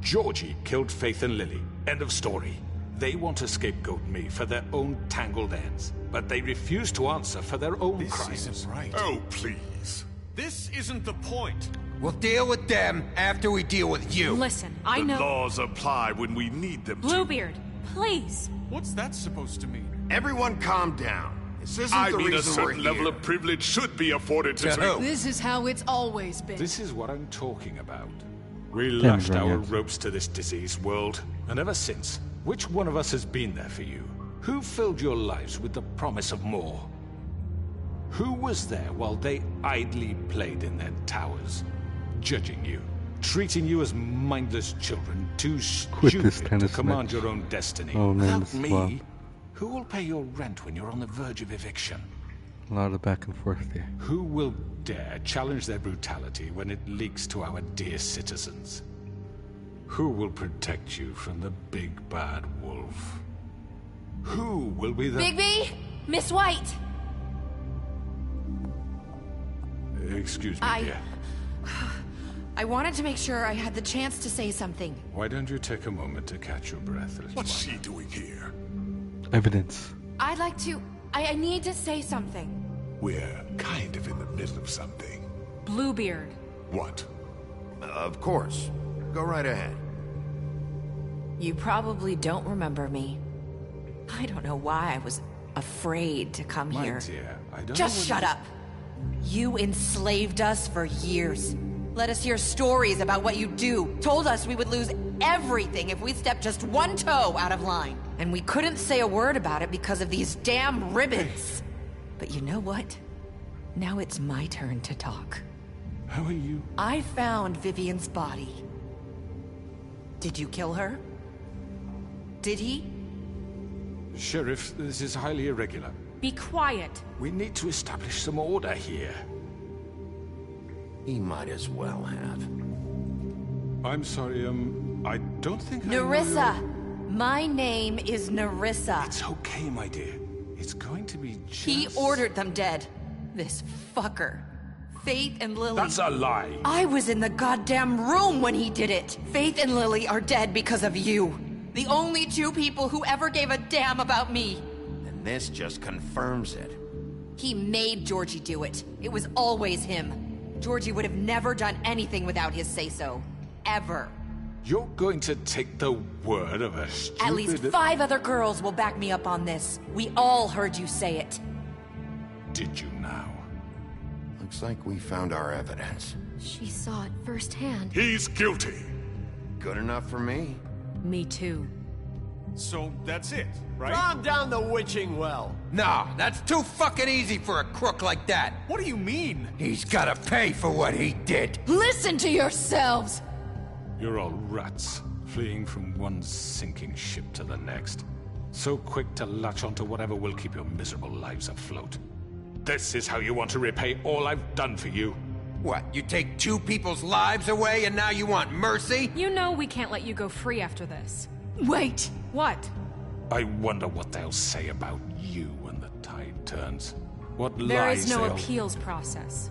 Georgie killed Faith and Lily. End of story. They want to scapegoat me for their own tangled ends, but they refuse to answer for their own crimes. This isn't right. Oh, please. This isn't the point. We'll deal with them after we deal with you. Listen, I know... The laws apply when we need them to. Bluebeard, please. What's that supposed to mean? Everyone calm down. This isn't I the mean, a reason we're certain here. level of privilege should be afforded to me. This is how it's always been. This is what I'm talking about. We Damn lashed our brilliant. ropes to this diseased world, and ever since, which one of us has been there for you? Who filled your lives with the promise of more? Who was there while they idly played in their towers, judging you, treating you as mindless children, too Quit this stupid to tennis command match. your own destiny? Oh, man, Without this is me, wild. who will pay your rent when you're on the verge of eviction? A lot of back and forth there. Who will dare challenge their brutality when it leaks to our dear citizens? Who will protect you from the big bad wolf? Who will be the... Bigby! Miss White! Excuse me, dear. I wanted to make sure I had the chance to say something. Why don't you take a moment to catch your breath, little What's one? she doing here? Evidence. I'd like to... I need to say something. We're kind of in the middle of something. Bluebeard. What? Of course. Go right ahead. You probably don't remember me. I don't know why I was afraid to come My here. dear, I don't Just know shut up. You enslaved us for years. Let us hear stories about what you do. Told us we would lose everything if we stepped just one toe out of line. And we couldn't say a word about it because of these damn ribbons. But you know what? Now it's my turn to talk. How are you? I found Vivian's body. Did you kill her? Did he? Sheriff, this is highly irregular. Be quiet. We need to establish some order here. He might as well have. I'm sorry, I don't think Nerissa! My name is Nerissa. It's okay, my dear. It's going to be just... He ordered them dead. This fucker. Faith and Lily... That's a lie! I was in the goddamn room when he did it! Faith and Lily are dead because of you. The only two people who ever gave a damn about me. And this just confirms it. He made Georgie do it. It was always him. Georgie would have never done anything without his say-so. Ever. You're going to take the word of a stupid... At least 5 other girls will back me up on this. We all heard you say it. Did you now? Looks like we found our evidence. She saw it firsthand. He's guilty. Good enough for me. Me too. So that's it, right? Calm down the witching well. No, that's too fucking easy for a crook like that. What do you mean? He's gotta pay for what he did. Listen to yourselves! You're all rats, fleeing from one sinking ship to the next. So quick to latch onto whatever will keep your miserable lives afloat. This is how you want to repay all I've done for you? What, you take 2 people's lives away and now you want mercy? You know we can't let you go free after this. Wait! What? I wonder what they'll say about you when the tide turns. What There lies is no they'll... appeals process.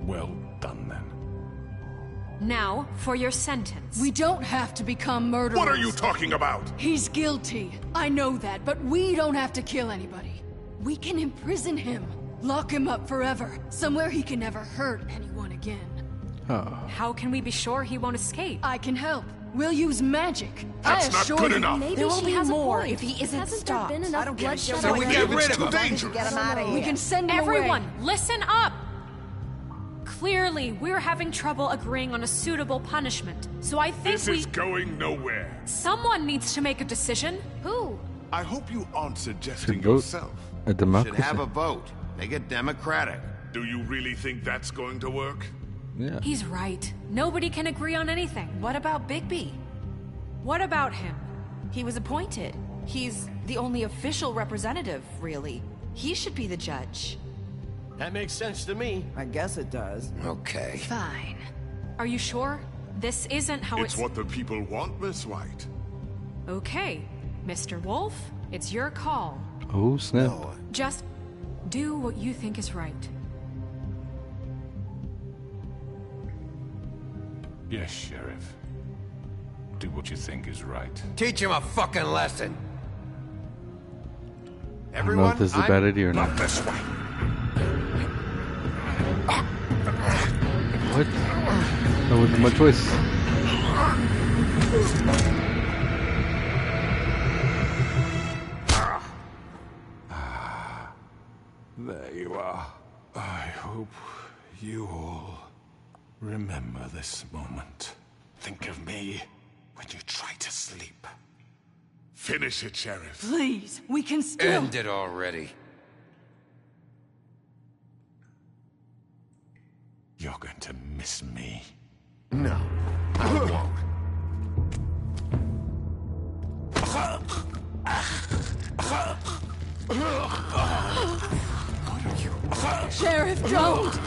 Well done, then. Now, for your sentence. We don't have to become murderers. What are you talking about? He's guilty. I know that, but we don't have to kill anybody. We can imprison him. Lock him up forever, somewhere he can never hurt anyone again. Oh. How can we be sure he won't escape? I can help. We'll use magic. That's I not assure good you. enough. Maybe There will she be has more a point. if he isn't Hasn't stopped. there been enough I don't get a bloodshed shit. So we already? get rid of him. Why did you Dangerous. get him out of here? We can send him Everyone, away. listen up! Clearly, we're having trouble agreeing on a suitable punishment. So I think This is going nowhere. Someone needs to make a decision. Who? I hope you aren't suggesting Should vote yourself. a democracy. Should have a vote. Make it democratic. Do you really think that's going to work? Yeah. He's right. Nobody can agree on anything. What about Bigby? What about him? He was appointed. He's the only official representative, really. He should be the judge. That makes sense to me. I guess it does. Okay. Fine. Are you sure? This isn't how It's what the people want, Miss White. Okay, Mr. Wolf, it's your call. Oh, snap. Just do what you think is right. Yes, Sheriff. Do what you think is right. Teach him a fucking lesson. I don't know if this is a bad idea or not. Not this way. What? That wasn't my choice. There you are. I hope you all remember this moment. Think of me when you try to sleep. Finish it, Sheriff. Please, we can still. End it already. You're going to miss me. No, I won't. Sheriff, don't!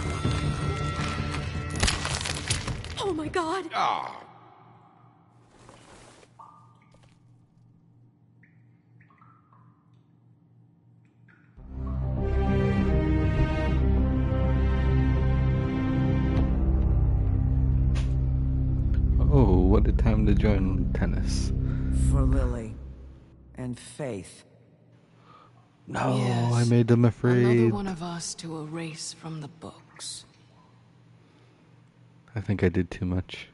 Oh my god! Ah. Oh, what a time to join tennis. For Lily. And Faith. No, Yes. I made them afraid. Another one of us to erase from the books. I think I did too much.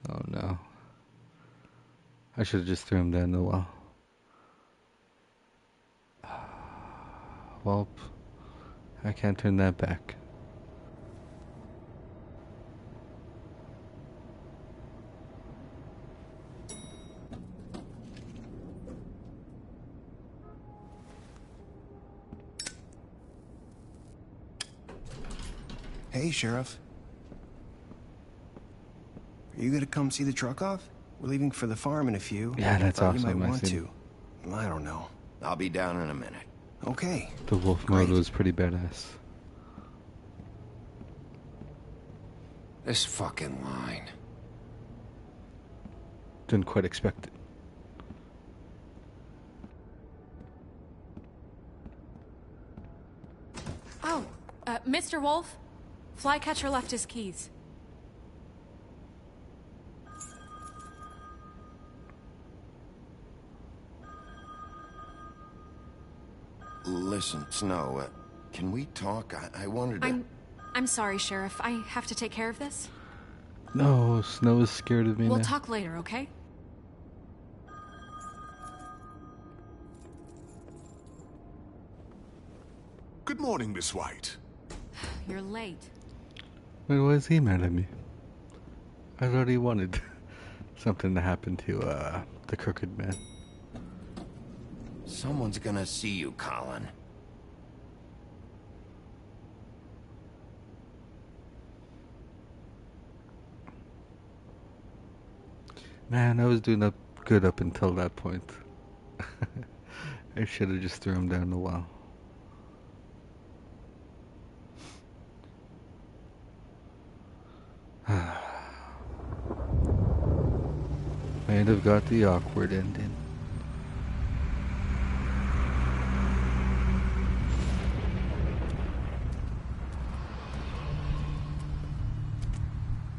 Oh no. I should have just threw him down the well. Well, I can't turn that back. Hey, Sheriff. Are you gonna come see the truck off? We're leaving for the farm in a few. Yeah, that's Thought awesome. You might I want see. to. I don't know. I'll be down in a minute. Okay. The wolf mode was pretty badass. This fucking line. Didn't quite expect it. Oh, Mr. Wolf, Flycatcher left his keys. Listen, Snow, can we talk? I wanted to... I'm sorry, Sheriff. I have to take care of this. No, Snow is scared of me We'll now. talk later, okay? Good morning, Miss White. You're late. Wait, why is he mad at me? I already wanted something to happen to the crooked man. Someone's gonna see you, Colin. Man, I was doing good up until that point. I should have just threw him down the well. Might have got the awkward ending.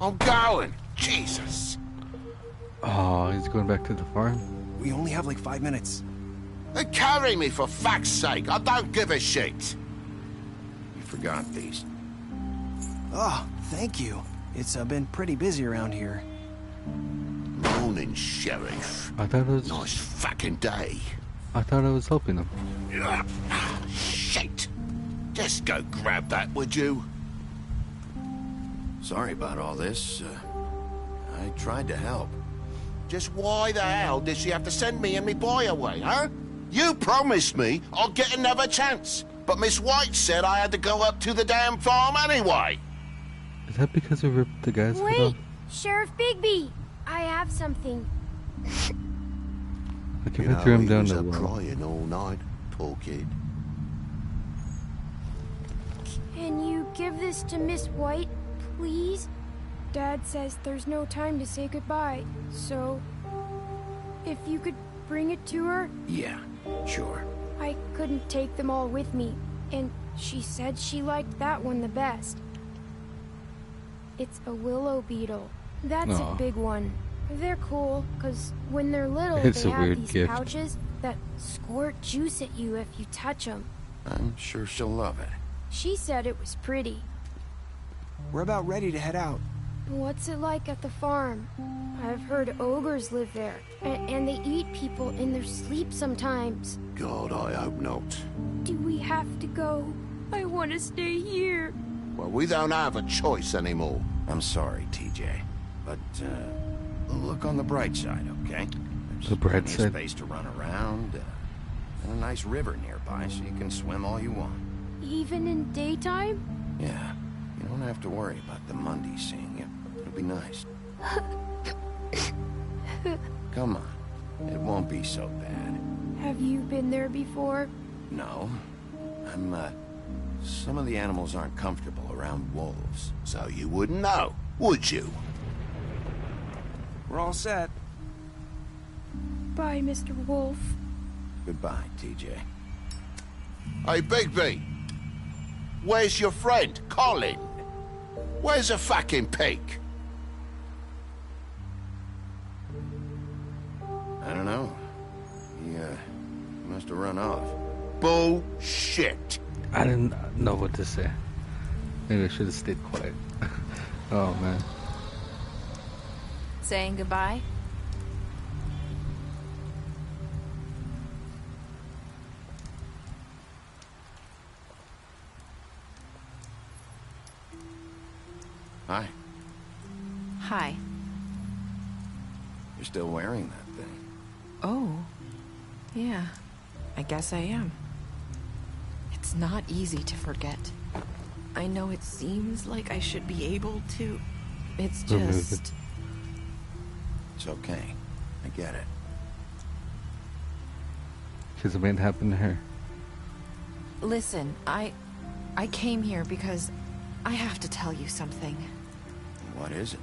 I'm going. Jesus. Oh, he's going back to the farm? We only have like 5 minutes. Carry me, for fuck's sake. I don't give a shit. You forgot these. Oh, thank you. It's been pretty busy around here. Morning, Sheriff. I thought it was... Nice fucking day. I thought I was helping them. Shit. Just go grab that, would you? Sorry about all this. I tried to help. Just why the hell did she have to send me and me boy away, huh? You promised me I'll get another chance, but Miss White said I had to go up to the damn farm anyway. Is that because we ripped the guy's head Wait, off? Sheriff Bigby, I have something. Like if I threw him down the well. Crying all night, poor kid. Can you give this to Miss White, please? Dad says there's no time to say goodbye, so if you could bring it to her? Yeah, sure. I couldn't take them all with me, and she said she liked that one the best. It's a willow beetle. That's Aw. a big one. They're cool, because when they're little, It's they a have weird these gift. pouches that squirt juice at you if you touch them. I'm sure she'll love it. She said it was pretty. We're about ready to head out. What's it like at the farm? I've heard ogres live there, and they eat people in their sleep sometimes. God, I hope not. Do we have to go? I want to stay here. Well, we don't have a choice anymore. I'm sorry, TJ, but look on the bright side, okay? There's The bright plenty of side. space to run around, and a nice river nearby, so you can swim all you want. Even in daytime? Yeah, you don't have to worry about the Mundies seeing you. It'll be nice. Come on, it won't be so bad. Have you been there before? No, some of the animals aren't comfortable around wolves. So you wouldn't know, would you? We're all set. Bye, Mr. Wolf. Goodbye, TJ. Hey, Bigby. Where's your friend, Colin? Where's the fucking pig? I don't know. He must have run off. Bullshit. I didn't know what to say. Maybe I should have stayed quiet. Oh man. Saying goodbye? Hi. Hi. You're still wearing that thing. Oh. Yeah. I guess I am. It's not easy to forget. I know it seems like I should be able to. It's just... It's okay. I get it. Because it might happen to her. Listen, I came here because I have to tell you something. What is it?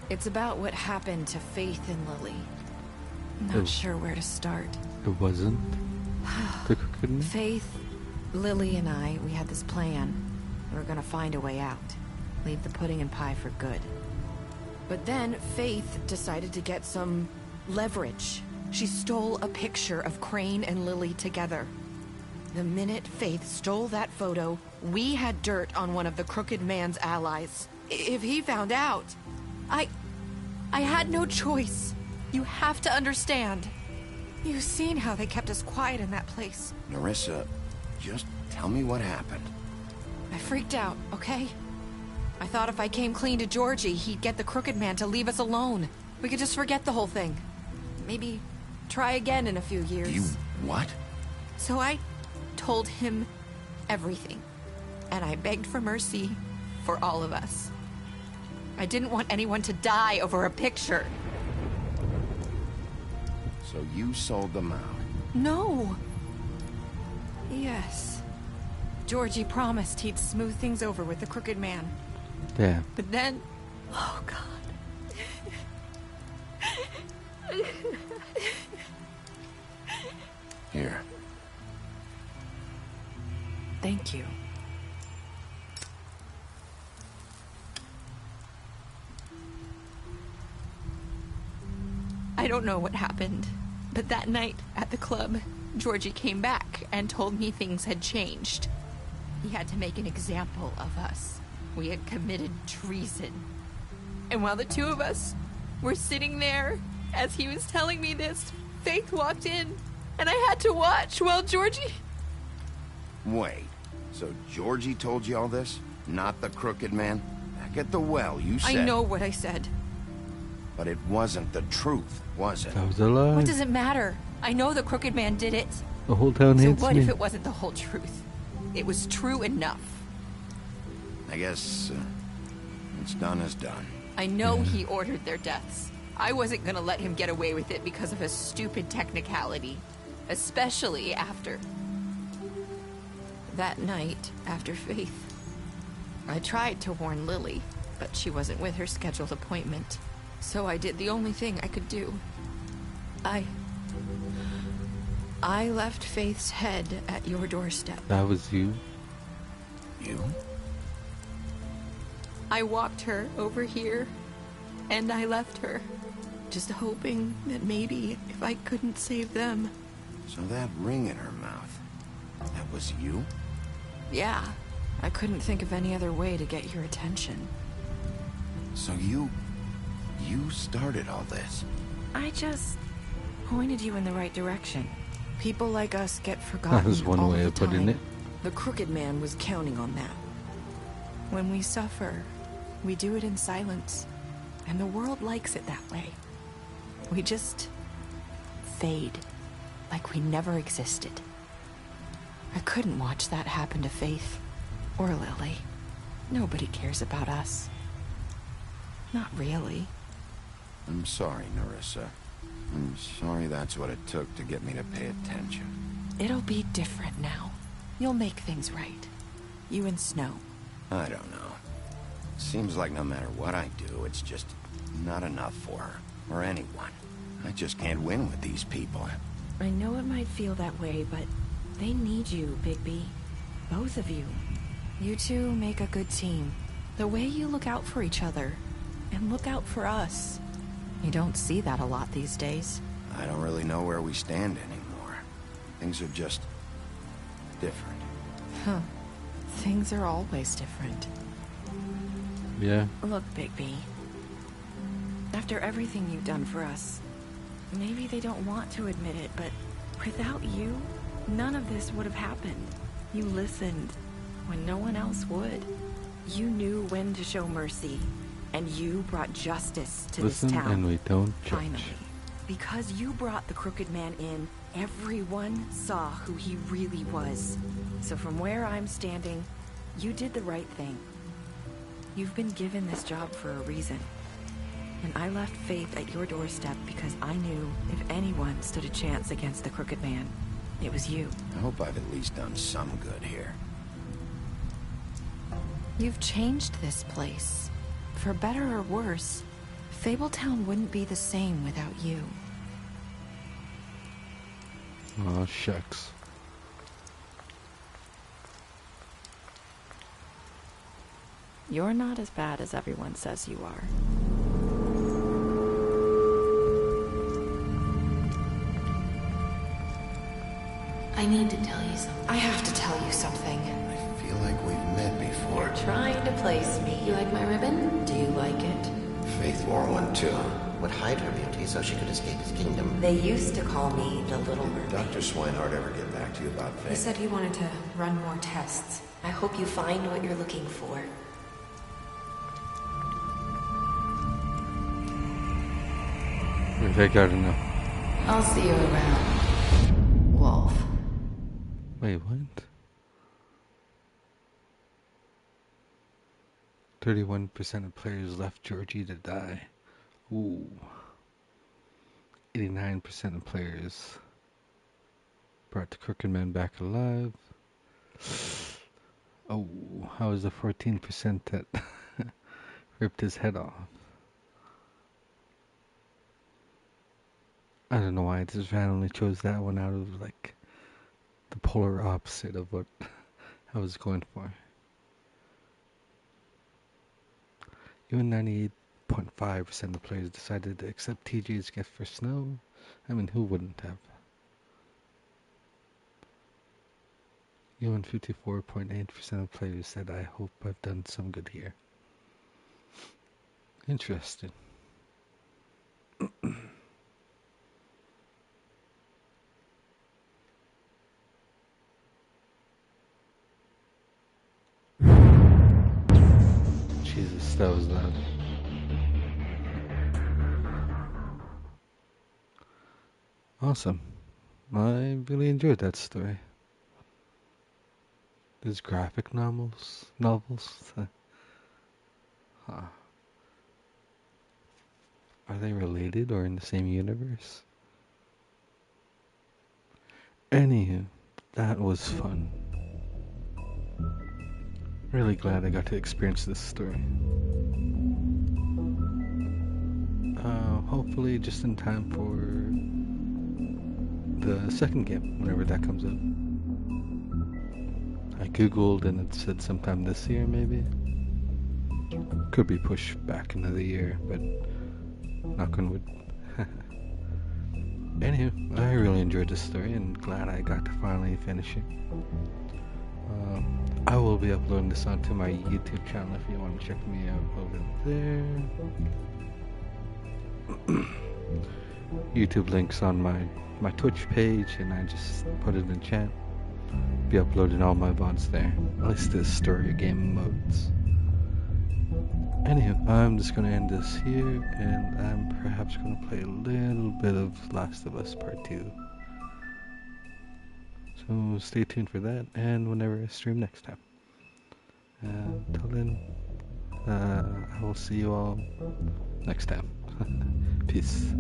It's about what happened to Faith and Lily. Oh. Not sure where to start. It wasn't the crooked man? Faith, Lily, and I, we had this plan. We were gonna find a way out. Leave the pudding and pie for good. But then Faith decided to get some leverage. She stole a picture of Crane and Lily together. The minute Faith stole that photo, we had dirt on one of the crooked man's allies. If he found out, I had no choice. You have to understand. You've seen how they kept us quiet in that place. Nerissa, just tell me what happened. I freaked out, okay? I thought if I came clean to Georgie, he'd get the crooked man to leave us alone. We could just forget the whole thing. Maybe try again in a few years. You what? So I told him everything. And I begged for mercy for all of us. I didn't want anyone to die over a picture. So you sold them out? No. Yes. Georgie promised he'd smooth things over with the crooked man. Damn. But then... Oh, God. Here. Thank you. I don't know what happened. But that night at the club, Georgie came back and told me things had changed. He had to make an example of us. We had committed treason. And while the two of us were sitting there, as he was telling me this, Faith walked in, and I had to watch while Georgie... Wait, so Georgie told you all this? Not the Crooked Man? Back at the well, you said... I know what I said. But it wasn't the truth, was it? That was a lie. What does it matter? I know the Crooked Man did it. The whole town So hates what me. if it wasn't the whole truth? It was true enough. I guess what's done is done. I know he ordered their deaths. I wasn't gonna let him get away with it because of a stupid technicality. Especially after... that night, after Faith. I tried to warn Lily, but she wasn't with her scheduled appointment. So I did the only thing I could do. I left Faith's head at your doorstep. That was you? You? I walked her over here, and I left her. Just hoping that maybe if I couldn't save them. So that ring in her mouth, that was you? Yeah, I couldn't think of any other way to get your attention. So you started all this? I just pointed you in the right direction. People like us get forgotten That was one all way the of putting time. it. The Crooked Man was counting on that. When we suffer, we do it in silence. And the world likes it that way. We just fade, like we never existed. I couldn't watch that happen to Faith or Lily. Nobody cares about us. Not really. I'm sorry, Nerissa. I'm sorry that's what it took to get me to pay attention. It'll be different now. You'll make things right. You and Snow. I don't know. Seems like no matter what I do, it's just not enough for her, or anyone. I just can't win with these people. I know it might feel that way, but they need you, Bigby. Both of you. You two make a good team. The way you look out for each other, and look out for us. You don't see that a lot these days. I don't really know where we stand anymore. Things are just different. Huh. Things are always different. Yeah. Look, Bigby. After everything you've done for us, maybe they don't want to admit it, but without you, none of this would have happened. You listened when no one else would. You knew when to show mercy, and you brought justice to Listen this town. and we don't judge. Finally. Because you brought the Crooked Man in, everyone saw who he really was. So from where I'm standing, you did the right thing. You've been given this job for a reason. And I left Faith at your doorstep because I knew if anyone stood a chance against the Crooked Man, it was you. I hope I've at least done some good here. You've changed this place. For better or worse, Fabletown wouldn't be the same without you. Oh, shucks. You're not as bad as everyone says you are. I need to tell you something. I have to tell you something. I feel like we've met before. You're trying to place me. You like my ribbon? Do you like it? Faith wore one too. Would hide her beauty so she could escape his kingdom. They used to call me the Little Mermaid. Dr. Swinehart ever get back to you about He Faith? said he wanted to run more tests. I hope you find what you're looking for. I gotta know. I'll see you around, Wolf. Wait, what? 31% of players left Georgie to die. Ooh. 89% of players brought the Crooked Man back alive. Oh, how was the 14% that ripped his head off? I don't know why I just randomly chose that one out of like the polar opposite of what I was going for. Even 98.5% of players decided to accept TJ's gift for Snow. I mean, who wouldn't have? Even 54.8% of players said, I hope I've done some good here. Interesting. Jesus, that was loud. Awesome. I really enjoyed that story. These graphic novels. Huh. Are they related or in the same universe? Anywho, that was fun. Really glad I got to experience this story. Hopefully just in time for the second game, whenever that comes up. I googled and it said sometime this year, maybe. Could be pushed back another year, but knock on wood. Anywho, I really enjoyed this story and glad I got to finally finish it. I will be uploading this onto my YouTube channel if you want to check me out over there. YouTube links on my Twitch page, and I just put it in chat. Be uploading all my VODs there, at least the story game modes. Anywho, I'm just going to end this here, and I'm perhaps going to play a little bit of Last of Us Part 2. So stay tuned for that, and whenever I stream next time. Until then, I will see you all next time. Peace.